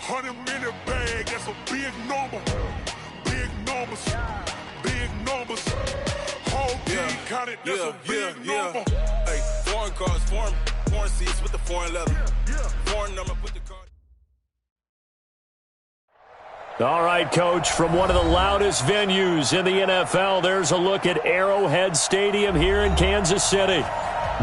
100-minute bag, that's a big number. Big numbers, big numbers. Whole team counted, that's a big number. Hey, foreign cars, foreign seats with the foreign leather. Foreign number, put the car. All right, Coach, from one of the loudest venues in the NFL, there's a look at Arrowhead Stadium here in Kansas City.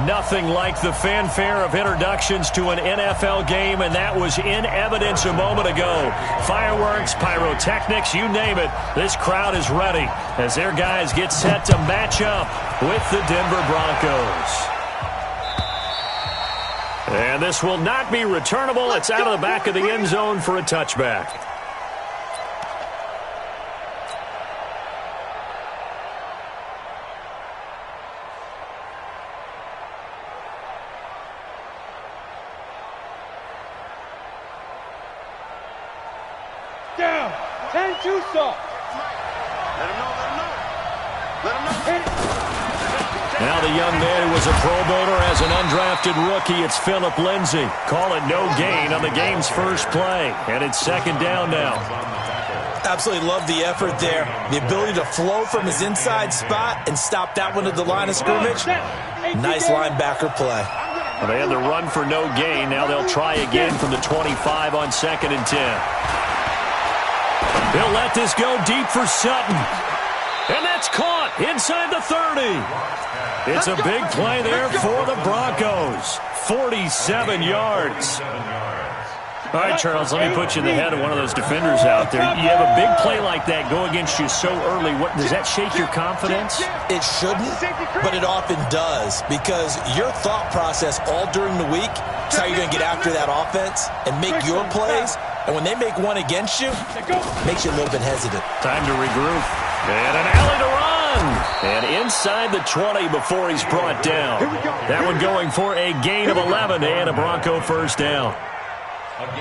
Nothing like the fanfare of introductions to an NFL game, and that was in evidence a moment ago. Fireworks, pyrotechnics, you name it. This crowd is ready as their guys get set to match up with the Denver Broncos. And this will not be returnable. It's out of the back of the end zone for a touchback. Down. 10 too soft. Let him know. Now the young man who was a Pro Bowler as an undrafted rookie, it's Phillip Lindsay. Call it no gain on the game's first play. And it's second down now. Absolutely love the effort there. The ability to flow from his inside spot and stop that one at the line of scrimmage. Nice linebacker play. Well, they had the run for no gain. Now they'll try again from the 25 on 2nd and 10. He'll let this go deep for Sutton. And that's caught inside the 30. It's a big play there for the Broncos. 47 yards. All right, Charles, let me put you in the head of one of those defenders out there. You have a big play like that go against you so early. What, does that shake your confidence? It shouldn't, but it often does, because your thought process all during the week is how you're going to get after that offense and make your plays. And when they make one against you, it makes you a little bit hesitant. Time to regroup. And an alley to run. And inside the 20 before he's brought down. That one going for a gain of 11 and a Bronco first down.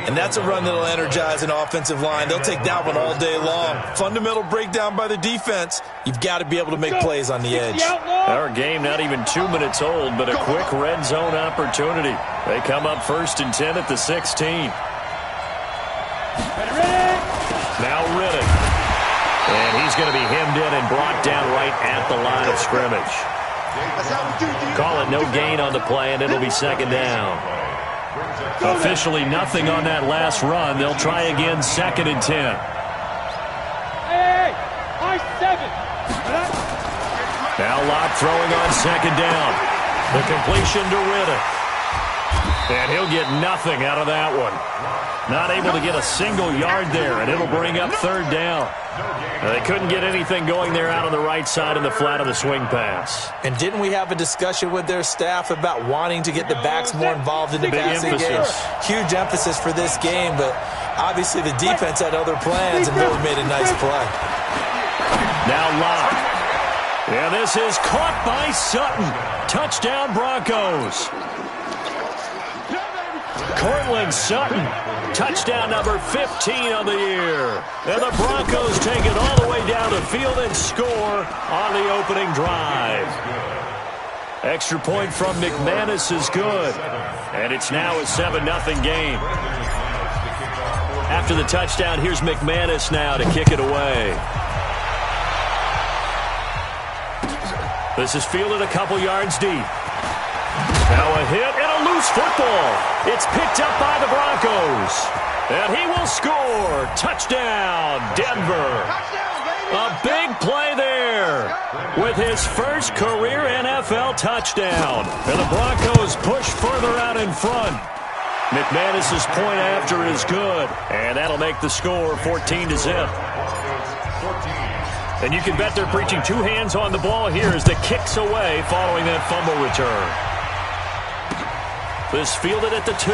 And that's a run that'll energize an offensive line. They'll take that one all day long. Fundamental breakdown by the defense. You've got to be able to make plays on the edge. Our game not even 2 minutes old, but a quick red zone opportunity. They come up 1st and 10 at the 16. Now Riddick. And he's going to be hemmed in and brought down right at the line of scrimmage. Call it no gain on the play, and it'll be second down. Officially nothing on that last run. They'll try again 2nd and 10. Hey, I 7. Now Locke throwing on 2nd down. The completion to Riddick. And he'll get nothing out of that one. Not able to get a single yard there, and it'll bring up 3rd down. They couldn't get anything going there out on the right side in the flat of the swing pass. And didn't we have a discussion with their staff about wanting to get the backs more involved in the passing game? Huge emphasis for this game, but obviously the defense had other plans and really made a nice play. Now Locke. And this is caught by Sutton. Touchdown Broncos. Cortland Sutton. Touchdown number 15 on the year. And the Broncos take it all the way down the field and score on the opening drive. Extra point from McManus is good. And it's now a 7-0 game. After the touchdown, here's McManus now to kick it away. This is fielded a couple yards deep. Now a hit and a loose football. It's picked up by the Broncos. And he will score. Touchdown, Denver. A big play there with his first career NFL touchdown. And the Broncos push further out in front. McManus's point after is good. And that'll make the score 14-0. And you can bet they're preaching 2 hands on the ball here as the kick's away following that fumble return. This fielded at the 2.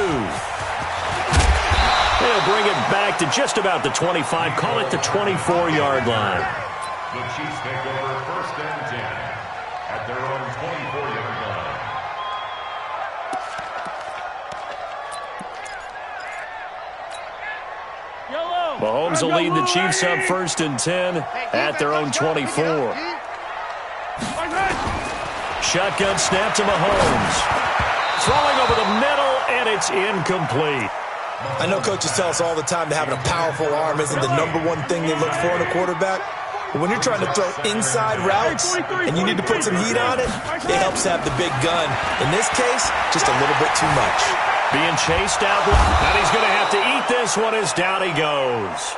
They'll bring it back to just about the 25. Call it the 24-yard line. The Chiefs take over 1st and 10 at their own 24-yard line. Mahomes will lead the Chiefs up 1st and 10 at their own 24. Shotgun snap to Mahomes. Throwing over the middle, and it's incomplete. I know coaches tell us all the time that having a powerful arm isn't the #1 thing they look for in a quarterback. But when you're trying to throw inside routes and you need to put some heat on it, it helps have the big gun. In this case, just a little bit too much. Being chased out, and he's going to have to eat this one as down he goes.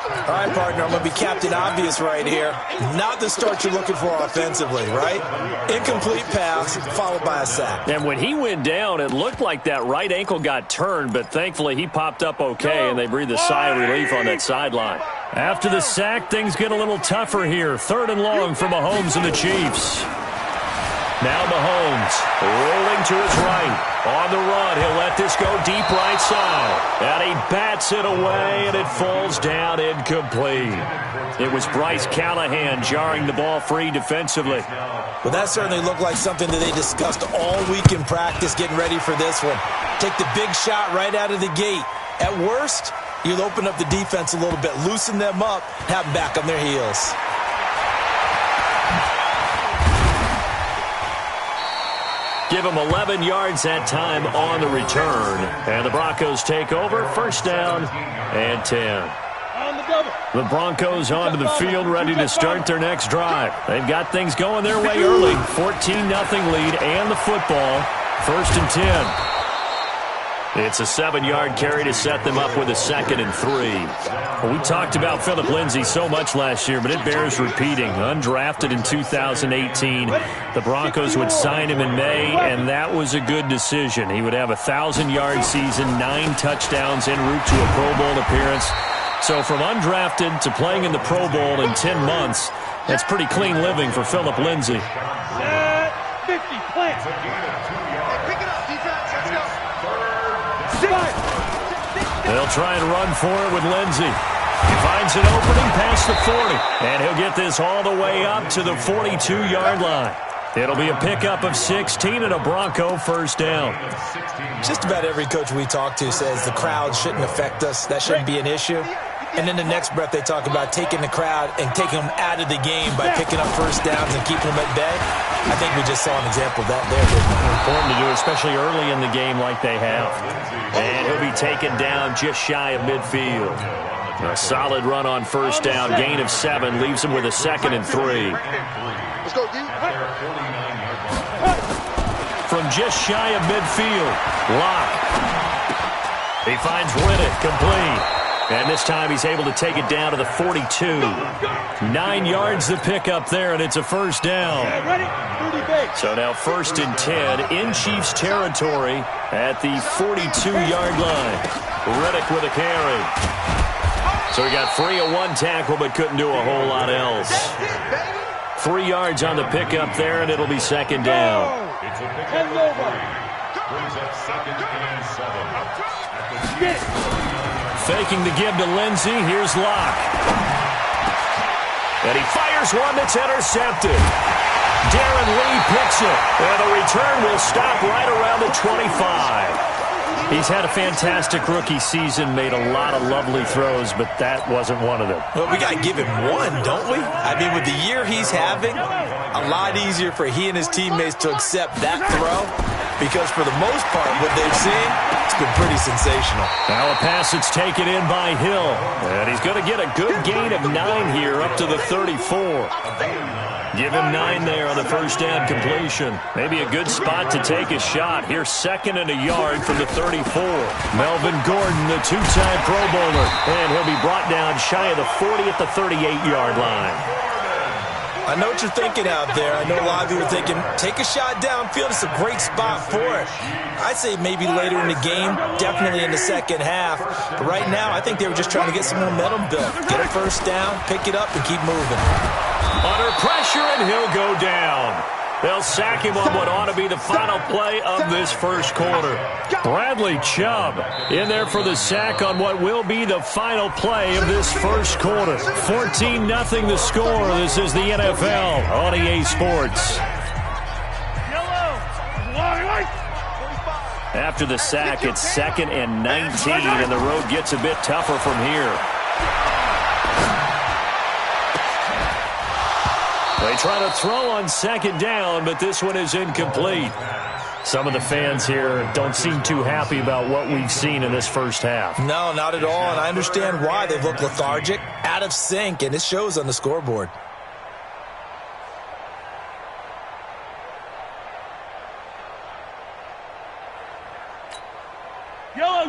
All right, partner, I'm going to be Captain Obvious right here. Not the start you're looking for offensively, right? Incomplete pass followed by a sack. And when he went down, it looked like that right ankle got turned, but thankfully he popped up okay, and they breathed a sigh of relief on that sideline. After the sack, things get a little tougher here. 3rd and long for Mahomes and the Chiefs. Now Mahomes rolling to his right. On the run, he'll let this go deep right side. And he bats it away, and it falls down incomplete. It was Bryce Callahan jarring the ball free defensively. Well, that certainly looked like something that they discussed all week in practice getting ready for this one. Take the big shot right out of the gate. At worst, you'll open up the defense a little bit, loosen them up, have them back on their heels. Give him 11 yards that time on the return. And the Broncos take over. 1st down and 10. The Broncos onto the field, ready to start their next drive. They've got things going their way early. 14-0 lead and the football. 1st and 10. It's a 7-yard carry to set them up with a 2nd and 3. Well, we talked about Philip Lindsay so much last year, but it bears repeating. Undrafted in 2018. The Broncos would sign him in May, and that was a good decision. He would have a 1,000-yard season, 9 touchdowns en route to a Pro Bowl appearance. So from undrafted to playing in the Pro Bowl in 10 months, that's pretty clean living for Philip Lindsay. 50, plant. They'll try and run for it with Lindsay. He finds an opening past the 40, and he'll get this all the way up to the 42-yard line. It'll be a pickup of 16 and a Bronco 1st down. Just about every coach we talk to says the crowd shouldn't affect us. That shouldn't be an issue. And in the next breath, they talk about taking the crowd and taking them out of the game by picking up 1st downs and keeping them at bay. I think we just saw an example of that there, didn't we? Important to do, especially early in the game like they have. And he'll be taken down just shy of midfield. A solid run on 1st down, gain of 7, leaves him with a 2nd and 3. Let's go, D. From just shy of midfield, Locke. He finds Riddick complete. And this time he's able to take it down to the 42. 9 yards the pickup there, and it's a 1st down. So now 1st and 10 in Chiefs territory at the 42-yard line. Riddick with a carry. So he got free of 1 tackle but couldn't do a whole lot else. 3 yards on the pickup there, and it'll be 2nd down. It's a pickup. Brings up 2nd and 7. Faking the give to Lindsay. Here's Locke. And he fires one that's intercepted. Darren Lee picks it. And the return will stop right around the 25. He's had a fantastic rookie season, made a lot of lovely throws, but that wasn't one of them. Well, we got to give him one, don't we? I mean, with the year he's having, a lot easier for he and his teammates to accept that throw. Because for the most part, what they've seen, it's been pretty sensational. Now a pass that's taken in by Hill. And he's going to get a good gain of 9 here up to the 34. Give him 9 there on the 1st down completion. Maybe a good spot to take a shot. Here's 2nd and a yard from the 34. Melvin Gordon, the 2-time Pro Bowler. And he'll be brought down shy of the 40 at the 38-yard line. I know what you're thinking out there. I know a lot of you are thinking, take a shot downfield. It's a great spot for it. I'd say maybe later in the game, definitely in the second half. But right now, I think they were just trying to get some momentum built. Get a 1st down, pick it up, and keep moving. Under pressure, and he'll go down. They'll sack him on what ought to be the final play of this 1st quarter. Bradley Chubb in there for the sack on what will be the final play of this 1st quarter. 14-0 the score. This is the NFL on EA Sports. After the sack, it's 2nd and 19, and the road gets a bit tougher from here. They try to throw on 2nd down, but this one is incomplete. Some of the fans here don't seem too happy about what we've seen in this first half. No, not at all, and I understand why. They've looked lethargic, out of sync, and it shows on the scoreboard.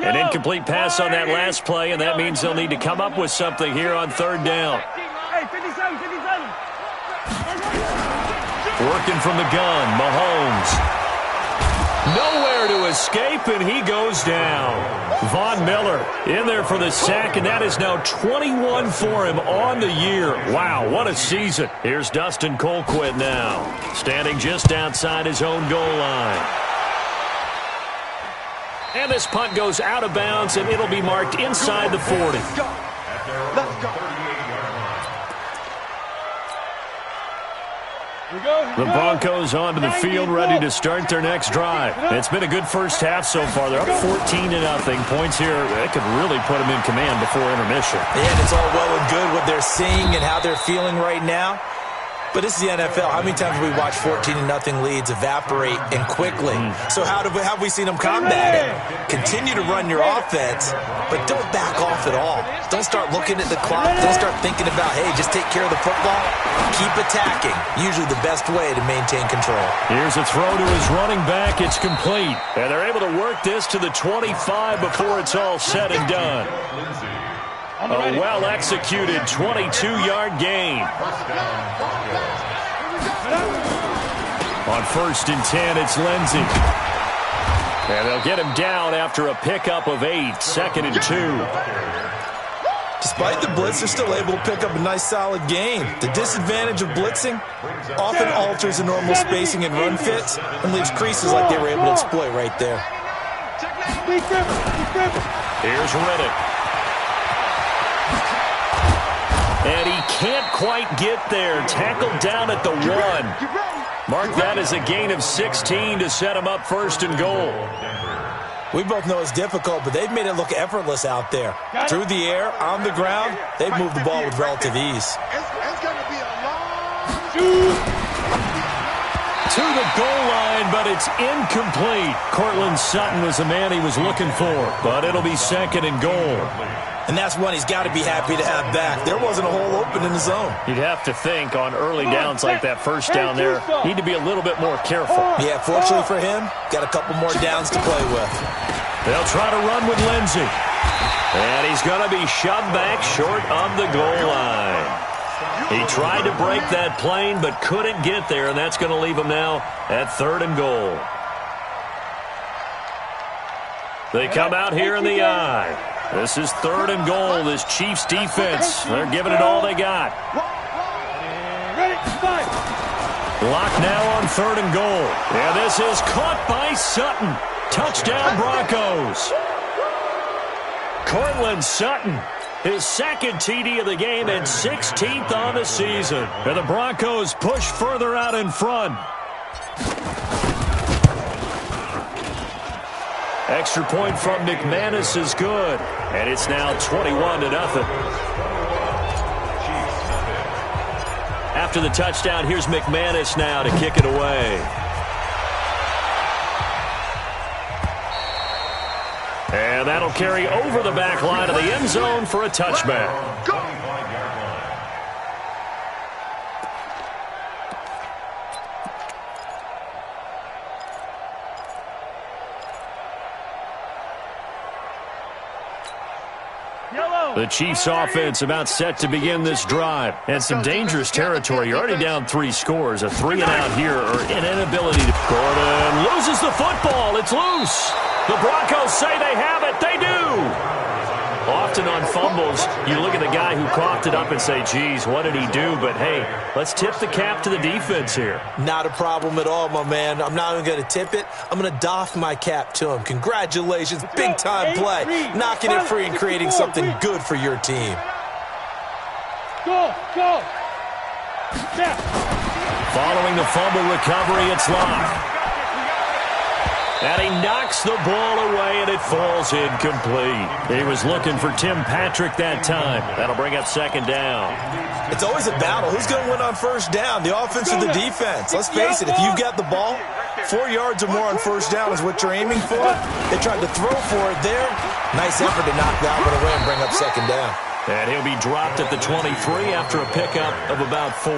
An incomplete pass on that last play, and that means they'll need to come up with something here on third down. Working from the gun, Mahomes. Nowhere to escape, and he goes down. Von Miller in there for the sack, and that is now 21 for him on the year. Wow, what a season. Here's Dustin Colquitt now, standing just outside his own goal line. And this punt goes out of bounds, and it'll be marked inside the 40. The Broncos onto the field, ready to start their next drive. It's been a good first half so far. They're up 14-0. Points here, that could really put them in command before intermission. And it's all well and good what they're seeing and how they're feeling right now. But this is the NFL. How many times have we watched 14-0 leads evaporate and quickly? So how have we seen them combat it? Continue to run your offense, but don't back off at all. Don't start looking at the clock. Don't start thinking about, hey, just take care of the football. Keep attacking. Usually the best way to maintain control. Here's a throw to his running back. It's complete. And they're able to work this to the 25 before it's all said and done. A well-executed 22-yard gain. On 1st and 10, it's Lindsey. And they'll get him down after a pickup of 8, 2nd and 2. Despite the blitz, they're still able to pick up a nice, solid gain. The disadvantage of blitzing often alters the normal spacing and run fits and leaves creases like they were able to exploit right there. Here's Riddick. And he can't quite get there. Tackled down at the 1. Mark that as a gain of 16 to set him up 1st and goal. We both know it's difficult, but they've made it look effortless out there. Through the air, on the ground, they've moved the ball with relative ease. To the goal line, but it's incomplete. Cortland Sutton was the man he was looking for, but it'll be 2nd and goal. And that's one he's got to be happy to have back. There wasn't a hole open in the zone. You'd have to think on early downs like that first down there, need to be a little bit more careful. Yeah, fortunately for him, got a couple more downs to play with. They'll try to run with Lindsey. And he's going to be shoved back short of the goal line. He tried to break that plane but couldn't get there, and that's going to leave him now at 3rd and goal. They come out here in the eye. This is 3rd and goal. This Chiefs defense, they're giving it all they got. Lock now on 3rd and goal. Yeah, this is caught by Sutton. Touchdown Broncos. Cortland Sutton, his 2nd TD of the game and 16th on the season. And the Broncos push further out in front. Extra point from McManus is good. And it's now 21-0. After the touchdown, here's McManus now to kick it away. And that'll carry over the back line of the end zone for a touchback. The Chiefs offense about set to begin this drive. And some dangerous territory. You're already down 3 scores. A 3-and-out here or an inability to... Gordon loses the football. It's loose. The Broncos say they have it. They do. Often on fumbles, you look at the guy who coughed it up and say, geez, what did he do? But, hey, let's tip the cap to the defense here. Not a problem at all, my man. I'm not even going to tip it. I'm going to doff my cap to him. Congratulations. Big-time play. Knocking it free and creating something good for your team. Go. Following the fumble recovery, it's Locke. And he knocks the ball away, and it falls incomplete. He was looking for Tim Patrick that time. That'll bring up second down. It's always a battle. Who's going to win on first down, the offense or the defense? Let's face it, if you've got the ball, 4 yards or more on first down is what you're aiming for. They tried to throw for it there. Nice effort to knock that one away and bring up second down. And he'll be dropped at the 23 after a pickup of about 4.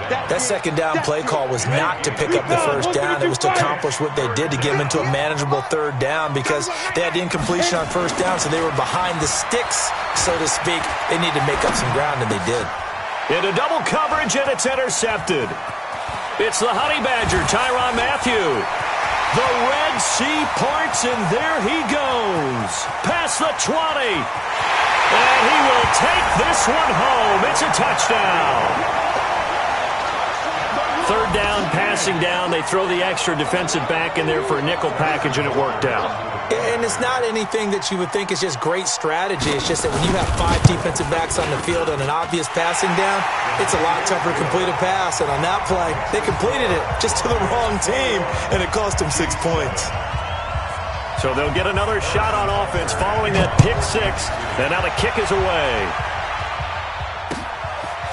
That second down play call was not to pick up the first down. It was to accomplish what they did, to get them into a manageable third down, because they had the incompletion on first down, so they were behind the sticks, so to speak. They needed to make up some ground, and they did. Into double coverage, and it's intercepted. It's the Honey Badger, Tyrann Mathieu. The Red Sea parts, and there he goes. Past the 20. And he will take this one home. It's a touchdown. Third down, passing down. They throw the extra defensive back in there for a nickel package, and it worked out. And it's not anything that you would think is just great strategy. It's just that when you have 5 defensive backs on the field and an obvious passing down, it's a lot tougher to complete a pass. And on that play, they completed it just to the wrong team, and it cost them 6 points. So they'll get another shot on offense following that pick 6. And now the kick is away.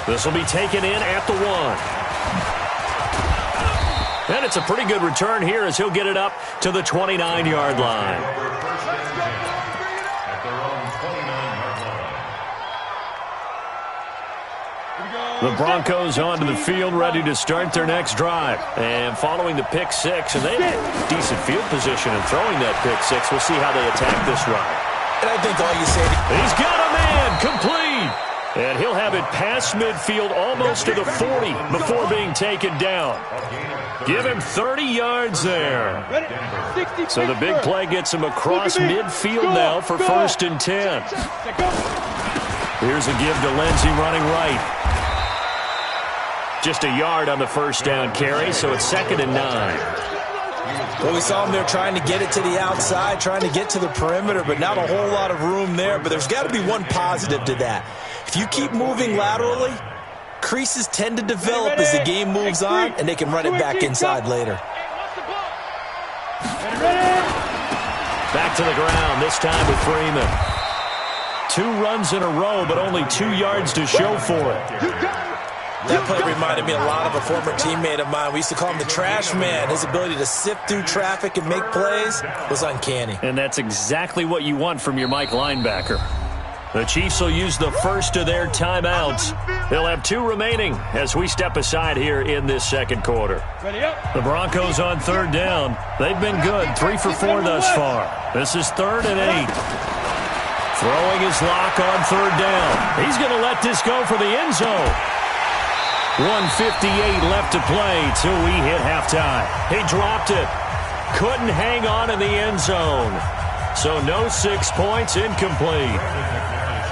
This will be taken in at the 1. And it's a pretty good return here as he'll get it up to the 29-yard line. The Broncos onto the field, ready to start their next drive. And following the pick 6, and they have decent field position in throwing that pick 6. We'll see how they attack this ride. And I think all you say... He's got a man, complete. And he'll have it past midfield almost to the 40 before being taken down. Give him 30 yards there. So the big play gets him across midfield now for 1st and 10. Here's a give to Lindsey running right. Just a yard on the first down carry, so it's 2nd and 9. Well, we saw him there trying to get it to the outside, trying to get to the perimeter, but not a whole lot of room there. But there's got to be one positive to that. If you keep moving laterally, creases tend to develop as the game moves on, and they can run it back inside later. Back to the ground, this time with Freeman. 2 runs in a row, but only 2 yards to show for it. That play reminded me a lot of a former teammate of mine. We used to call him the trash man. His ability to sift through traffic and make plays was uncanny. And that's exactly what you want from your Mike linebacker. The Chiefs will use the first of their timeouts. They'll have 2 remaining as we step aside here in this second quarter. The Broncos on 3rd down. They've been good, 3 for 4 thus far. This is 3rd and 8. Throwing his lock on 3rd down. He's going to let this go for the end zone. 1:58 left to play till we hit halftime. He dropped it. Couldn't hang on in the end zone. So no 6 points, incomplete.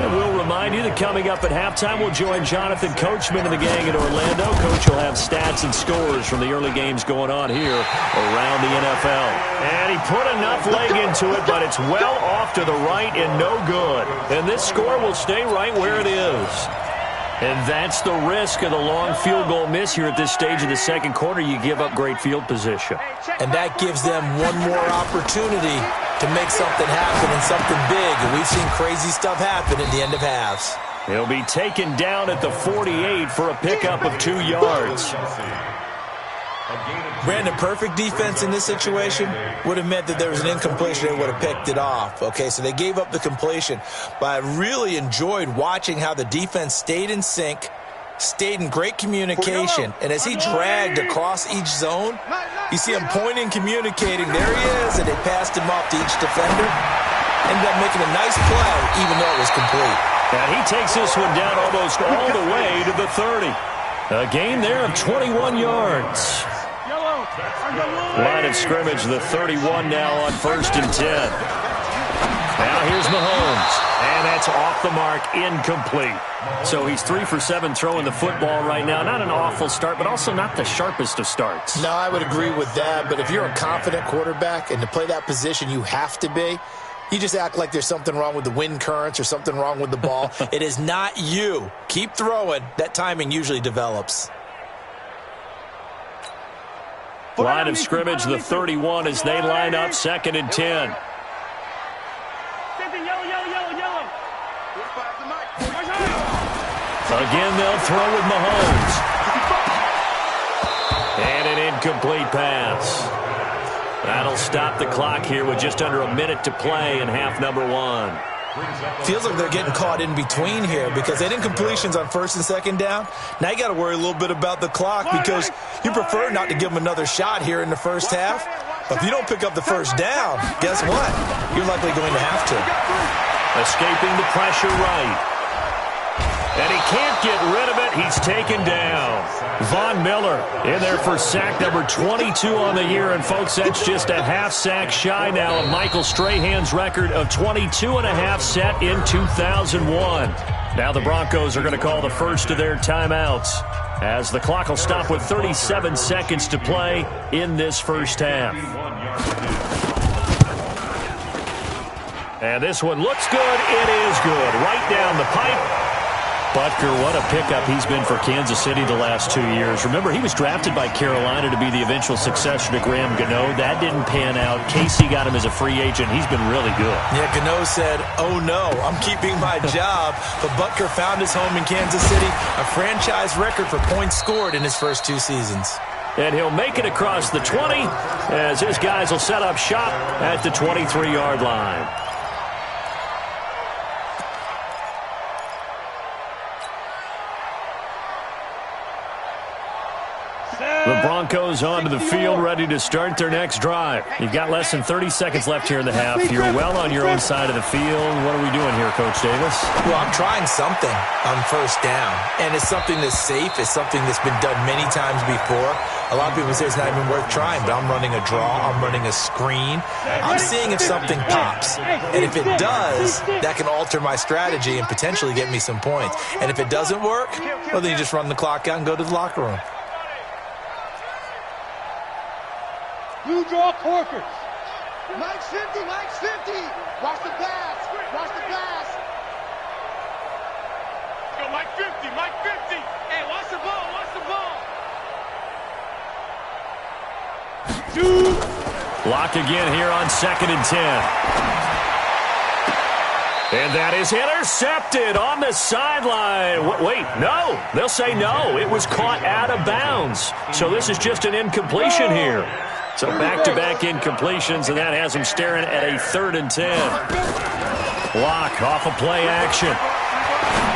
And we'll remind you that coming up at halftime, we'll join Jonathan Coachman and the gang in Orlando. Coach will have stats and scores from the early games going on here around the NFL. And he put enough leg into it, but it's well off to the right and no good. And this score will stay right where it is. And that's the risk of the long field goal miss here at this stage of the second quarter. You give up great field position. And that gives them one more opportunity to make something happen and something big. And we've seen crazy stuff happen at the end of halves. He'll be taken down at the 48 for a pickup of 2 yards. Brandon, perfect defense in this situation would have meant that there was an incompletion. They would have picked it off. Okay, so they gave up the completion. But I really enjoyed watching how the defense stayed in sync, stayed in great communication. And as he dragged across each zone, you see him pointing, communicating. There he is, and they passed him off to each defender. Ended up making a nice play, even though it was complete. And he takes this one down almost all the way to the 30. A gain there of 21 yards. Line of scrimmage, the 31 now on 1st and 10. Now here's Mahomes, and that's off the mark, incomplete. So he's 3 for 7 throwing the football right now. Not an awful start, but also not the sharpest of starts. No, I would agree with that, but if you're a confident quarterback and to play that position you have to be, you just act like there's something wrong with the wind currents or something wrong with the ball. It is not you. Keep throwing. That timing usually develops. Line of scrimmage, the 31, as they line up 2nd and 10. Again, they'll throw with Mahomes. And an incomplete pass. That'll stop the clock here with just under a minute to play in half number 1. Feels like they're getting caught in between here because they didn't completions on 1st and 2nd down. Now you got to worry a little bit about the clock because you prefer not to give them another shot here in the first half. But if you don't pick up the first down, guess what? You're likely going to have to. Escaping the pressure right. And he can't get rid of it. He's taken down. Von Miller in there for sack number 22 on the year. And, folks, that's just a half sack shy now of Michael Strahan's record of 22.5 set in 2001. Now the Broncos are going to call the first of their timeouts as the clock will stop with 37 seconds to play in this first half. And this one looks good. It is good. Right down the pipe. Butker, what a pickup he's been for Kansas City the last 2 years. Remember, he was drafted by Carolina to be the eventual successor to Graham Gano. That didn't pan out. Casey got him as a free agent. He's been really good. Yeah, Gano said, oh no, I'm keeping my job. But Butker found his home in Kansas City, a franchise record for points scored in his first 2 seasons. And he'll make it across the 20 as his guys will set up shop at the 23-yard line. The Broncos onto the field, ready to start their next drive. You've got less than 30 seconds left here in the half. You're well on your own side of the field. What are we doing here, Coach Davis? Well, I'm trying something on first down, and it's something that's safe. It's something that's been done many times before. A lot of people say it's not even worth trying, but I'm running a draw. I'm running a screen. I'm seeing if something pops. And if it does, that can alter my strategy and potentially get me some points. And if it doesn't work, well, then you just run the clock out and go to the locker room. Blue draw Corkers. Mike's 50, Mike's 50. Watch the pass. Watch the pass. Go Mike 50, Mike 50. Hey, watch the ball, watch the ball. Block again here on 2nd and 10. And that is intercepted on the sideline. Wait, no. They'll say no. It was caught out of bounds. So this is just an incompletion here. So back-to-back incompletions, and that has him staring at a 3rd and 10. Block off of play action.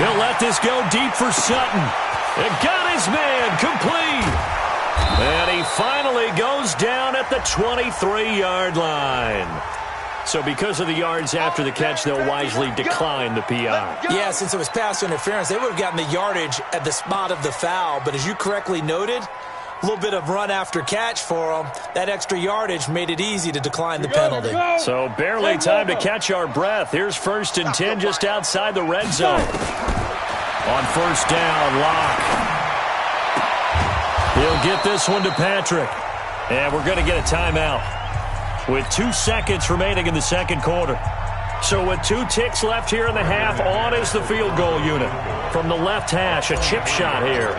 He'll let this go deep for Sutton. And got his man complete. And he finally goes down at the 23-yard line. So because of the yards after the catch, they'll wisely decline the PI. Yeah, since it was pass interference, they would have gotten the yardage at the spot of the foul. But as you correctly noted, a little bit of run after catch for them. That extra yardage made it easy to decline the penalty. So barely time to catch our breath. Here's 1st and 10 just outside the red zone. On first down, Locke. He'll get this one to Patrick. And we're going to get a timeout with 2 seconds remaining in the second quarter. So with 2 ticks left here in the half, on is the field goal unit. From the left hash, a chip shot here.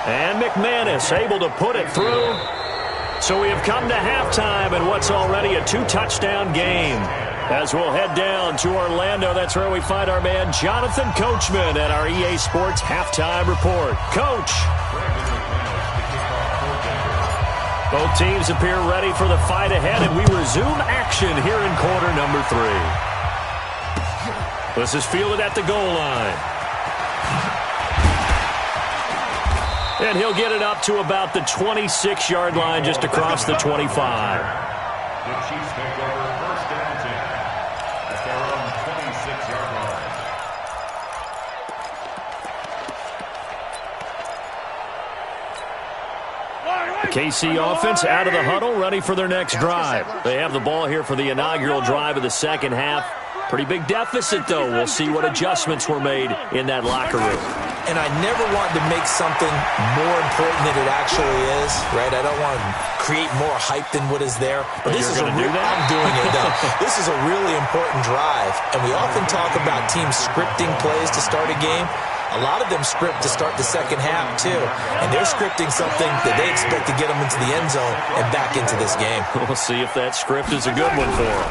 And McManus able to put it through. So we have come to halftime in what's already a 2-touchdown game. As we'll head down to Orlando, that's where we find our man Jonathan Coachman at our EA Sports Halftime Report. Coach. Both teams appear ready for the fight ahead, and we resume action here in quarter number 3. This is fielded at the goal line. And he'll get it up to about the 26-yard line, just across the 25. The Chiefs take over 1st and 10 at their own 26-yard line. The KC offense out of the huddle, ready for their next drive. They have the ball here for the inaugural drive of the second half. Pretty big deficit, though. We'll see what adjustments were made in that locker room. And I never want to make something more important than it actually is, right? I don't want to create more hype than what is there. But this is I'm doing it, though. This is a really important drive. And we often talk about teams scripting plays to start a game. A lot of them script to start the second half, too. And they're scripting something that they expect to get them into the end zone and back into this game. We'll see if that script is a good one for them.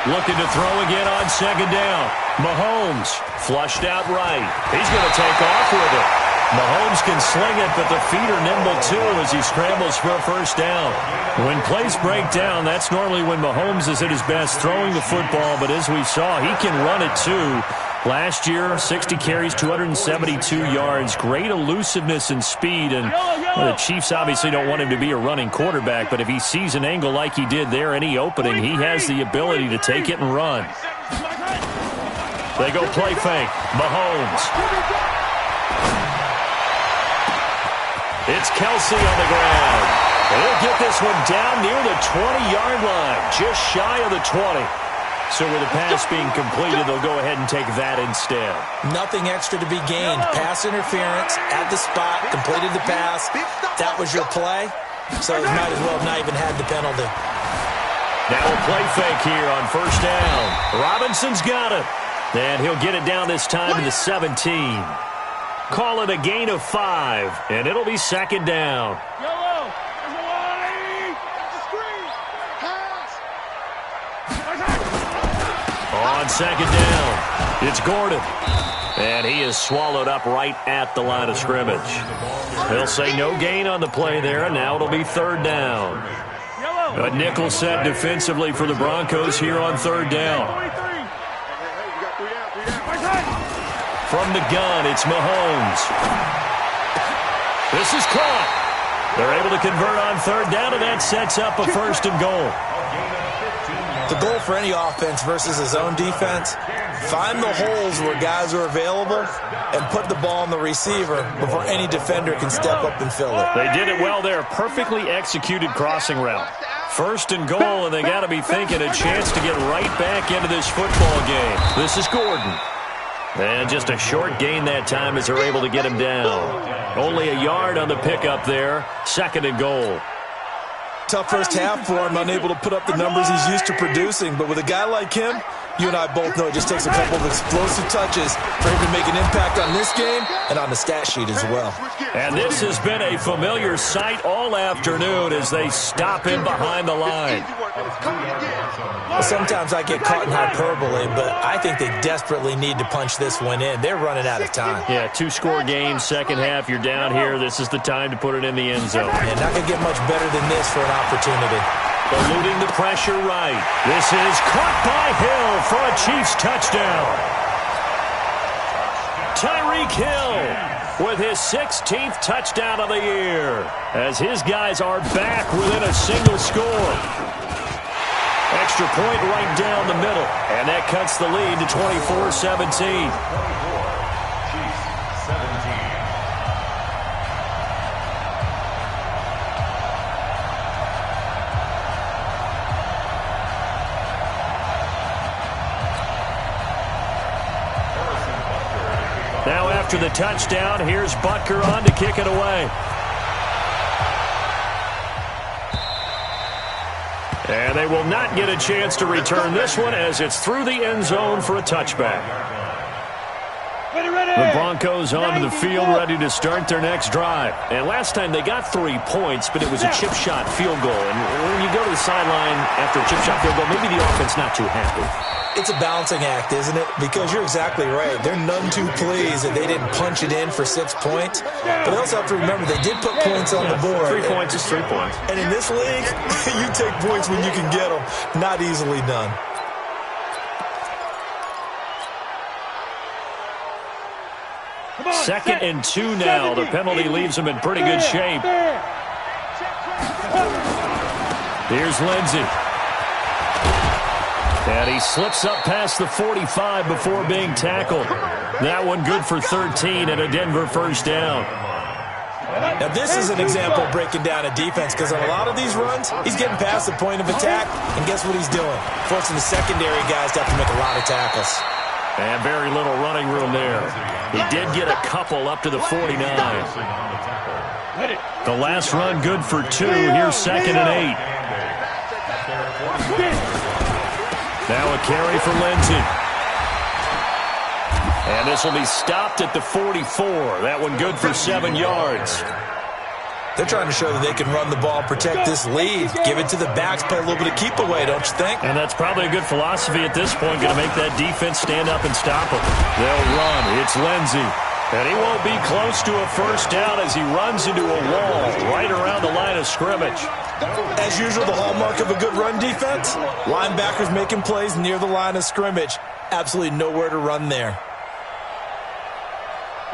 Looking to throw again on second down. Mahomes flushed out right. He's going to take off with it. Mahomes can sling it, but the feet are nimble too as he scrambles for a first down. When plays break down, that's normally when Mahomes is at his best throwing the football, but as we saw, he can run it too. Last year, 60 carries, 272 yards, great elusiveness and speed, and the Chiefs obviously don't want him to be a running quarterback, but if he sees an angle like he did there, any opening, he has the ability to take it and run. They go play fake. Mahomes. It's Kelsey on the ground. They'll get this one down near the 20-yard line, just shy of the 20. So with the pass being completed, they'll go ahead and take that instead. Nothing extra to be gained. Pass interference at the spot, completed the pass. That was your play, so you might as well have not even had the penalty. Now a play fake here on first down. Robinson's got it, and he'll get it down this time to the 17. Call it a gain of 5, and it'll be second down. On second down, it's Gordon. And he is swallowed up right at the line of scrimmage. They'll say no gain on the play there, and now it'll be third down. A nickel set defensively for the Broncos here on third down. From the gun, it's Mahomes. This is caught. They're able to convert on third down, and that sets up a first and goal. The goal for any offense versus his own defense, find the holes where guys are available and put the ball on the receiver before any defender can step up and fill it. They did it well there. Perfectly executed crossing route. First and goal, and they got to be thinking a chance to get right back into this football game. This is Gordon. And just a short gain that time as they're able to get him down. Only a yard on the pickup there. Second and goal. Tough first half for him, unable to put up the numbers he's used to producing. But with a guy like him, you and I both know it just takes a couple of explosive touches for him to make an impact on this game and on the stat sheet as well. And this has been a familiar sight all afternoon as they stop him behind the line. Well, sometimes I get caught in hyperbole, but I think they desperately need to punch this one in. They're running out of time. Yeah, 2-score game, second half, you're down here. This is the time to put it in the end zone. And not going to get much better than this for an opportunity. Eluding the pressure right. This is caught by Hill for a Chiefs touchdown. Tyreek Hill with his 16th touchdown of the year as his guys are back within a single score. Extra point right down the middle, and that cuts the lead to 24-17. Now after the touchdown, here's Butker on to kick it away. And they will not get a chance to return this one as it's through the end zone for a touchback. The Broncos onto the field ready to start their next drive. And last time they got 3 points, but it was a chip shot field goal. And when you go to the sideline after a chip shot field goal, maybe the offense not too happy. It's a balancing act, isn't it? Because you're exactly right. They're none too pleased that they didn't punch it in for 6 points. But they also have to remember they did put points on the board. 3 points is 3 points. And in this league, you take points when you can get them. Not easily done. Second and 2 now. The penalty leaves them in pretty good shape. Here's Lindsey. And he slips up past the 45 before being tackled. That one good for 13 and a Denver first down. Now this is an example of breaking down a defense because on a lot of these runs, he's getting past the point of attack, and guess what he's doing? Forcing the secondary guys to have to make a lot of tackles. And very little running room there. He did get a couple up to the 49. The last run good for 2. Here's second and 8. Now a carry for Lindsey. And this will be stopped at the 44. That one good for 7 yards. They're trying to show that they can run the ball, protect this lead, give it to the backs, play a little bit of keep away, don't you think? And that's probably a good philosophy at this point, going to make that defense stand up and stop them. They'll run. It's Lindsey. And he won't be close to a first down as he runs into a wall right around the line of scrimmage. As usual, the hallmark of a good run defense, linebackers making plays near the line of scrimmage. Absolutely nowhere to run there.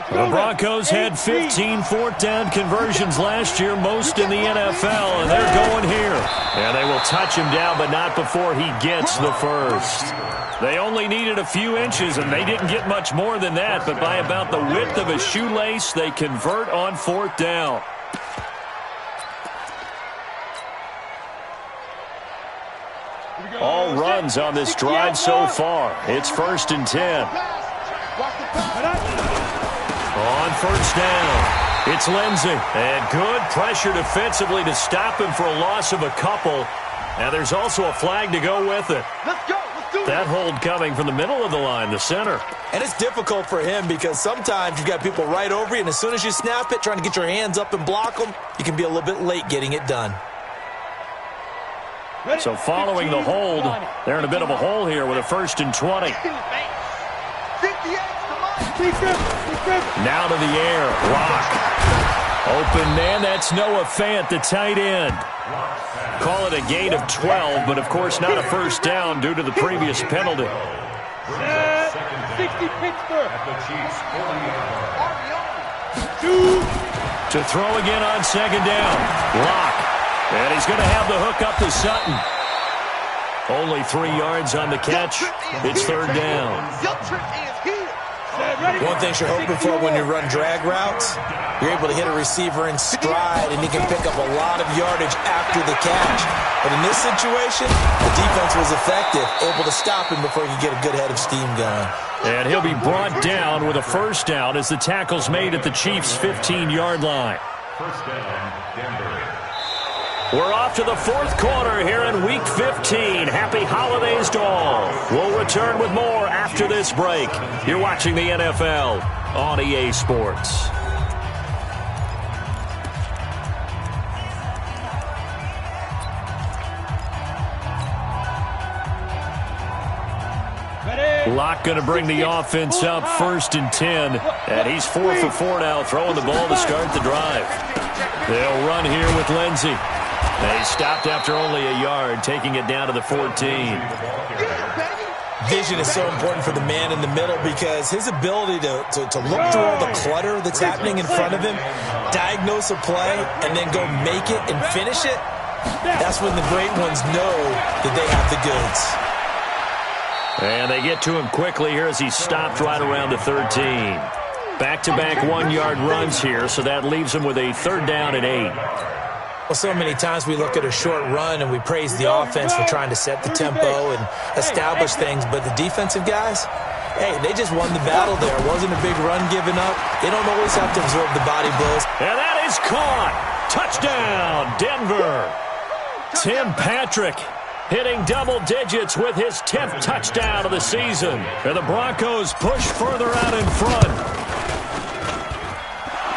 The Broncos had 15 fourth-down conversions last year, most in the NFL, and they're going here. And they will touch him down, but not before he gets the first. They only needed a few inches, and they didn't get much more than that, but by about the width of a shoelace, they convert on fourth down. All runs on this drive so far. It's 1st and 10. On first down, it's Lindsey. And good pressure defensively to stop him for a loss of a couple. And there's also a flag to go with it. Let's go. Let's do it. That hold coming from the middle of the line, the center. And it's difficult for him because sometimes you've got people right over you, and as soon as you snap it, trying to get your hands up and block them, you can be a little bit late getting it done. So following the hold, they're in a bit of a hole here with a 1st and 20. Now to the air. Lock. Open man. That's Noah Fant, the tight end. Call it a gain of 12, but of course not a first down due to the previous penalty. 60 Pittsburgh. To throw again on second down. Lock. And he's going to have the hook up to Sutton. Only 3 yards on the catch. It's 3rd down. One thing you're hoping for when you run drag routes, you're able to hit a receiver in stride, and he can pick up a lot of yardage after the catch. But in this situation, the defense was effective, able to stop him before he could get a good head of steam going. And he'll be brought down with a first down as the tackle's made at the Chiefs' 15-yard line. First down, Denver. We're off to the 4th quarter here in Week 15. Happy holidays to all. We'll return with more after this break. You're watching the NFL on EA Sports. Locke going to bring the offense up 1st and 10. And he's 4 for 4 now, throwing the ball to start the drive. They'll run here with Lindsey. They stopped after only a yard, taking it down to the 14. Vision is so important for the man in the middle because his ability to look through all the clutter that's happening in front of him, diagnose a play, and then go make it and finish it, that's when the great ones know that they have the goods. And they get to him quickly here as he stopped right around the 13. Back-to-back 1-yard runs here, so that leaves him with a 3rd down and 8. Well, so many times we look at a short run and we praise the offense for trying to set the tempo and establish things, but the defensive guys, hey, they just won the battle there. It wasn't a big run given up. They don't always have to absorb the body blows. And that is caught. Touchdown, Denver. Tim Patrick hitting double digits with his 10th touchdown of the season. And the Broncos push further out in front.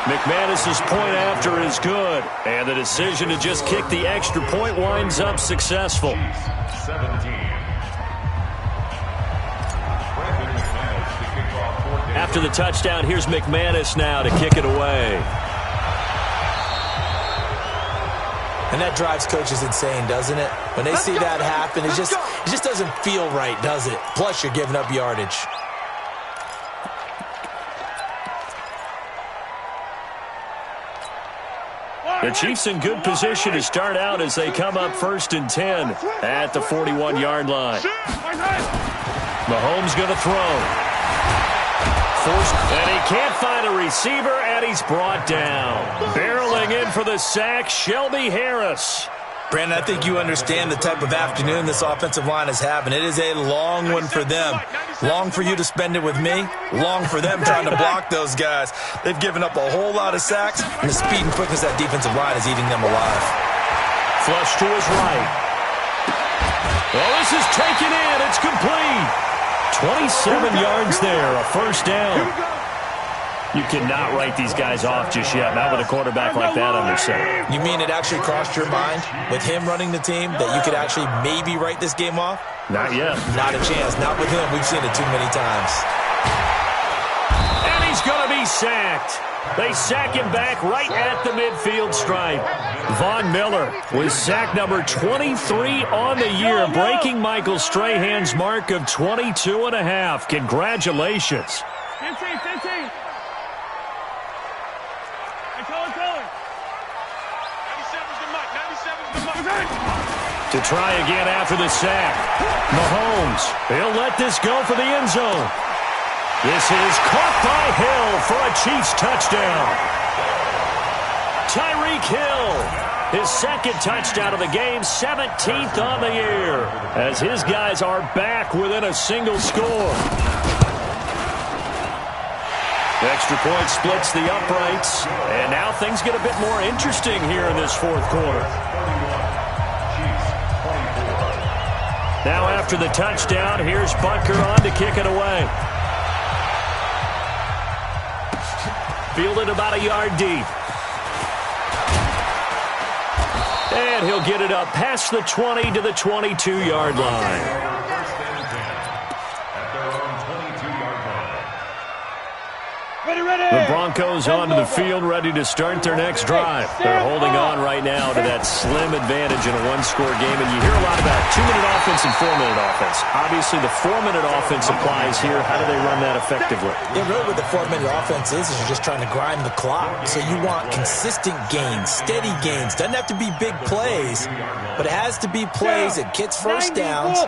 McManus's point after is good, and the decision to just kick the extra point winds up successful. 17. After the touchdown, here's McManus now to kick it away. And that drives coaches insane, doesn't it? When they see that happen, it just doesn't feel right, does it? Plus, you're giving up yardage. The Chiefs in good position to start out as they come up 1st and 10 at the 41-yard line. Mahomes going to throw. And he can't find a receiver, and he's brought down. Barreling in for the sack, Shelby Harris. Brandon, I think you understand the type of afternoon this offensive line is having. It is a long one for them. Long for you to spend it with me. Long for them trying to block those guys. They've given up a whole lot of sacks, and the speed and quickness of that defensive line is eating them alive. Flush to his right. Well, this is taken in. It's complete. 27 yards there, a first down. You cannot write these guys off just yet, not with a quarterback like that under center. You mean it actually crossed your mind with him running the team that you could actually maybe write this game off? Not yet. Not a chance. Not with him. We've seen it too many times. And he's going to be sacked. They sack him back right at the midfield stripe. Von Miller with sack number 23 on the year, breaking Michael Strahan's mark of 22.5. Congratulations. 15. To try again after the sack. Mahomes, he'll let this go for the end zone. This is caught by Hill for a Chiefs touchdown. Tyreek Hill, his second touchdown of the game, 17th on the year, as his guys are back within a single score. Extra point splits the uprights, and now things get a bit more interesting here in this fourth quarter. Now after the touchdown, here's Butker on to kick it away. Fielded about a yard deep. And he'll get it up past the 20 to the 22-yard line. The Broncos onto the field, ready to start their next drive. They're holding on right now to that slim advantage in a one-score game, and you hear a lot about 2-minute offense and 4-minute offense. Obviously, the 4-minute offense applies here. How do they run that effectively? Yeah, really what the 4-minute offense is you're just trying to grind the clock. So you want consistent gains, steady gains. Doesn't have to be big plays, but it has to be plays that gets first downs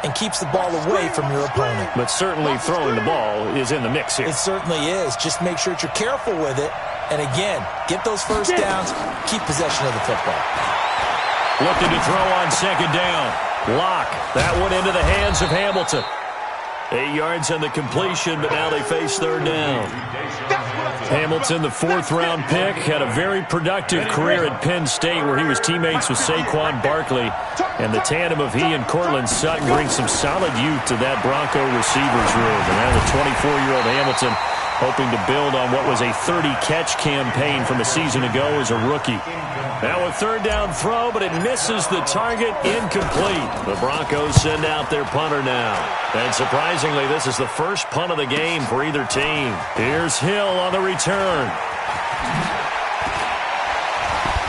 and keeps the ball away from your opponent. But certainly throwing the ball is in the mix here. It certainly is. Just make sure that you're careful with it. And again, get those first downs, keep possession of the football. Looking to throw on second down. Lock. That one into the hands of Hamilton. 8 yards on the completion, but now they face third down. Hamilton, the fourth-round pick, had a very productive career at Penn State where he was teammates with Saquon Barkley. And the tandem of he and Cortland Sutton brings some solid youth to that Bronco receivers room. And now the 24-year-old Hamilton hoping to build on what was a 30-catch campaign from a season ago as a rookie. Now a third down throw, but it misses the target, incomplete. The Broncos send out their punter now. And surprisingly, this is the first punt of the game for either team. Here's Hill on the return.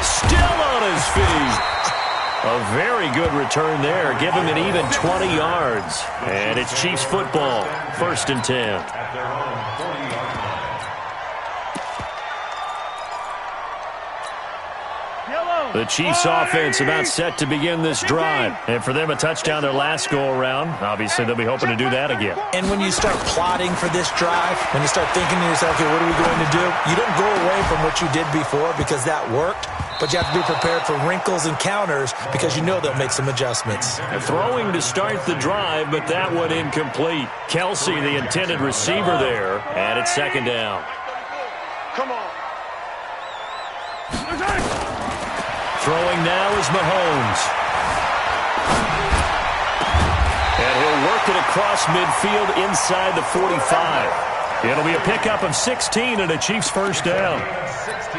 Still on his feet. A very good return there. Give him an even 20 yards. And it's Chiefs football. 1st and 10. The Chiefs offense about set to begin this drive. And for them, a touchdown their last go-around. Obviously, they'll be hoping to do that again. And when you start plotting for this drive, when you start thinking to yourself, okay, what are we going to do? You don't go away from what you did before because that worked. But you have to be prepared for wrinkles and counters because you know they'll make some adjustments. Throwing to start the drive, but that one incomplete. Kelsey, the intended receiver there, and it's second down. Come on. Throwing now is Mahomes. And he'll work it across midfield inside the 45. It'll be a pickup of 16 and a Chiefs first down.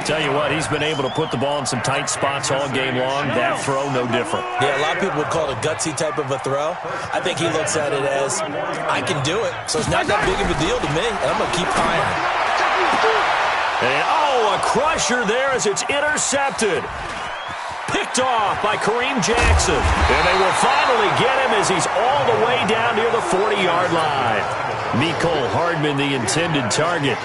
Tell you what, he's been able to put the ball in some tight spots all game long. That throw, no different. Yeah, a lot of people would call it a gutsy type of a throw. I think he looks at it as, I can do it, so it's not that big of a deal to me, and I'm going to keep firing. And, a crusher there as it's intercepted. Picked off by Kareem Jackson. And they will finally get him as he's all the way down near the 40-yard line. Mecole Hardman, the intended target.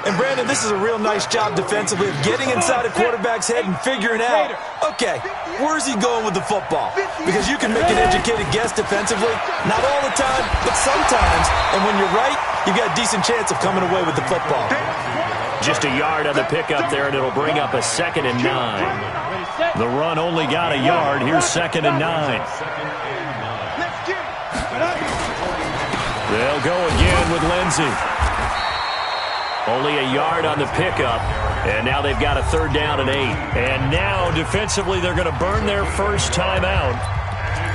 And, Brandon, this is a real nice job defensively of getting inside a quarterback's head and figuring out, okay, where's he going with the football? Because you can make an educated guess defensively. Not all the time, but sometimes. And when you're right, you've got a decent chance of coming away with the football. Just a yard on the pickup there, and it'll bring up a 2nd and 9. The run only got a yard. Here's 2nd and 9. They'll go again with Lindsey. Only a yard on the pickup, and now they've got a 3rd down and 8. And now, defensively, they're going to burn their first time out.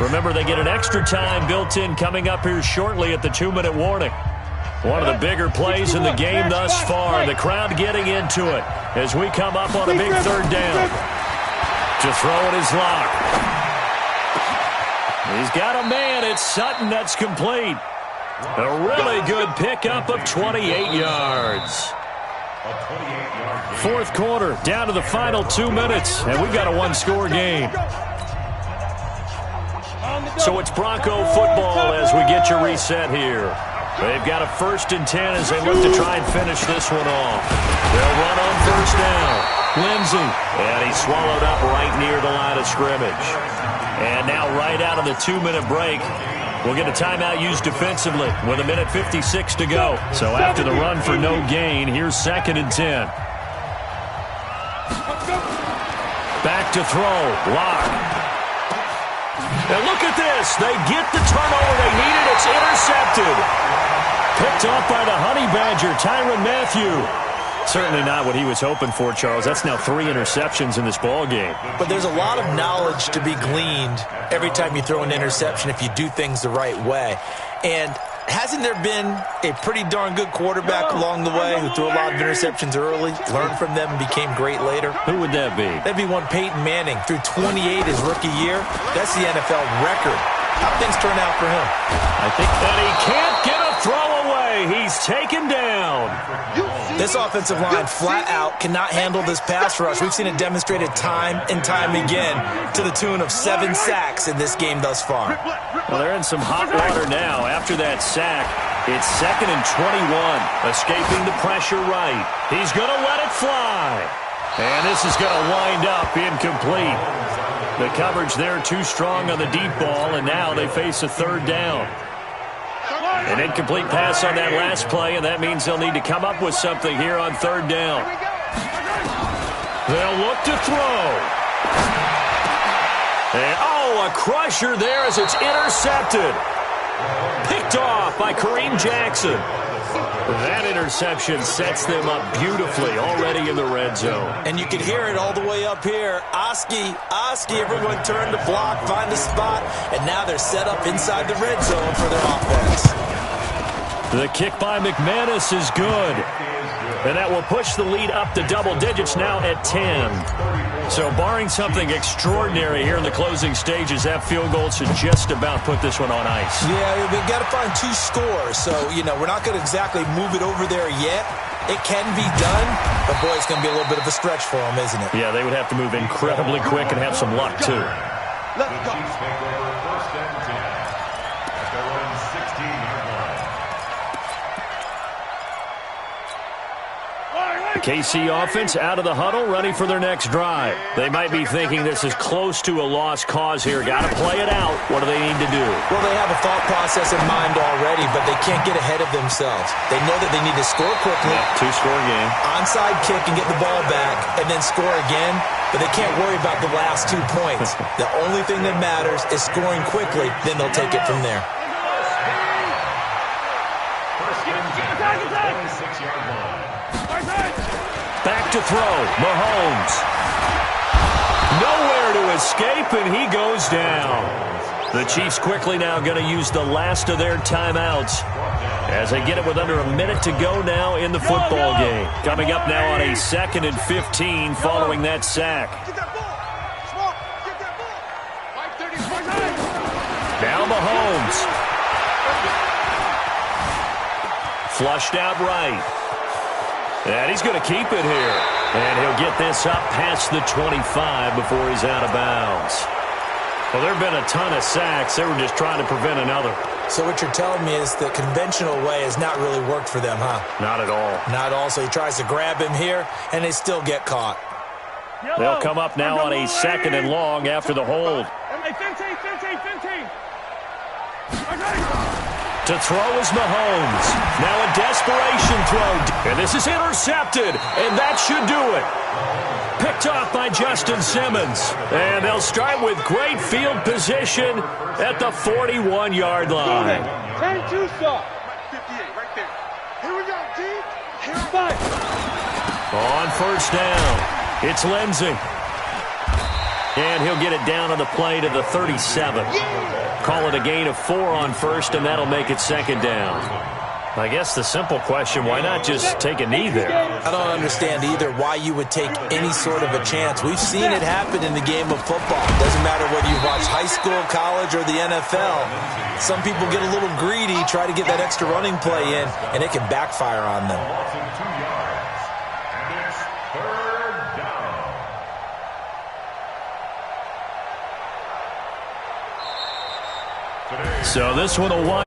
Remember, they get an extra time built in coming up here shortly at the 2-minute warning. One of the bigger plays in the game thus far. The crowd getting into it as we come up on a big third down. To throw it is Locke. He's got a man. It's Sutton. That's complete. A really good pickup of 28 yards. Fourth quarter, down to the final 2 minutes, and we've got a one-score game. So it's Bronco football as we get you reset here. They've got a 1st and 10 as they look to try and finish this one off. They'll run on 1st down. Lindsey, and he's swallowed up right near the line of scrimmage. And now right out of the 2-minute break, we'll get a timeout used defensively with 1:56 to go. So after the run for no gain, here's 2nd and 10. Back to throw. Locke. And look at this. They get the turnover they needed. It's intercepted. Picked off by the Honey Badger, Tyrann Mathieu. Certainly not what he was hoping for, Charles. That's now 3 interceptions in this ball game. But there's a lot of knowledge to be gleaned every time you throw an interception if you do things the right way. And hasn't there been a pretty darn good quarterback along the way who threw a lot of interceptions early, learned from them, and became great later? Who would that be? That'd be one Peyton Manning. Threw 28 his rookie year. That's the NFL record. How things turn out for him? I think that he can't get a throw away. He's taken down. This offensive line flat out cannot handle this pass rush. We've seen it demonstrated time and time again to the tune of 7 sacks in this game thus far. Well, they're in some hot water now. After that sack, it's 2nd and 21. Escaping the pressure right. He's going to let it fly. And this is going to wind up incomplete. The coverage there too strong on the deep ball, and now they face a 3rd down. An incomplete pass on that last play, and that means they'll need to come up with something here on 3rd down. They'll look to throw. And, a crusher there as it's intercepted. Picked off by Kareem Jackson. That interception sets them up beautifully already in the red zone. And you can hear it all the way up here. Oski, everyone turned to block, find a spot, and now they're set up inside the red zone for their offense. The kick by McManus is good. And that will push the lead up to double digits now at 10. So barring something extraordinary here in the closing stages, that field goal should just about put this one on ice. Yeah, we've got to find 2 scores. So, we're not going to exactly move it over there yet. It can be done, but, boy, it's going to be a little bit of a stretch for them, isn't it? Yeah, they would have to move incredibly quick and have some luck, too. The Chiefs take over 1st and 10 at their own 16-yard line. KC offense out of the huddle, ready for their next drive. They might be thinking this is close to a lost cause here. Got to play it out. What do they need to do? Well, they have a thought process in mind already, but they can't get ahead of themselves. They know that they need to score quickly. Yeah, 2-score game. Onside kick and get the ball back, and then score again. But they can't worry about the last 2 points. The only thing that matters is scoring quickly. Then they'll take it from there. 1st and 10 at the 6-yard line. Back to throw. Mahomes. Nowhere to escape, and he goes down. The Chiefs quickly now going to use the last of their timeouts as they get it with under a minute to go now in the football game. Coming up now on a 2nd and 15 following that sack. Now Mahomes. Flushed out right. And he's going to keep it here. And he'll get this up past the 25 before he's out of bounds. Well, there have been a ton of sacks. They were just trying to prevent another. So what you're telling me is the conventional way has not really worked for them, huh? Not at all. Not at all. So he tries to grab him here, and they still get caught. They'll come up now on a 2nd and long after the hold. 15. To throw is Mahomes. Now a desperation throw. And this is intercepted. And that should do it. Picked off by Justin Simmons. And they'll start with great field position at the 41-yard line. 10-2 stop. 58, right there. Here we go, D. Here we go. 5. 1st down, it's Lindsey. And he'll get it down on the play to the 37. Call it a gain of 4 on first, and that'll make it second down. I guess the simple question, why not just take a knee there? I don't understand either why you would take any sort of a chance. We've seen it happen in the game of football. Doesn't matter whether you watch high school, college, or the NFL. Some people get a little greedy, try to get that extra running play in, and it can backfire on them. So this one will wind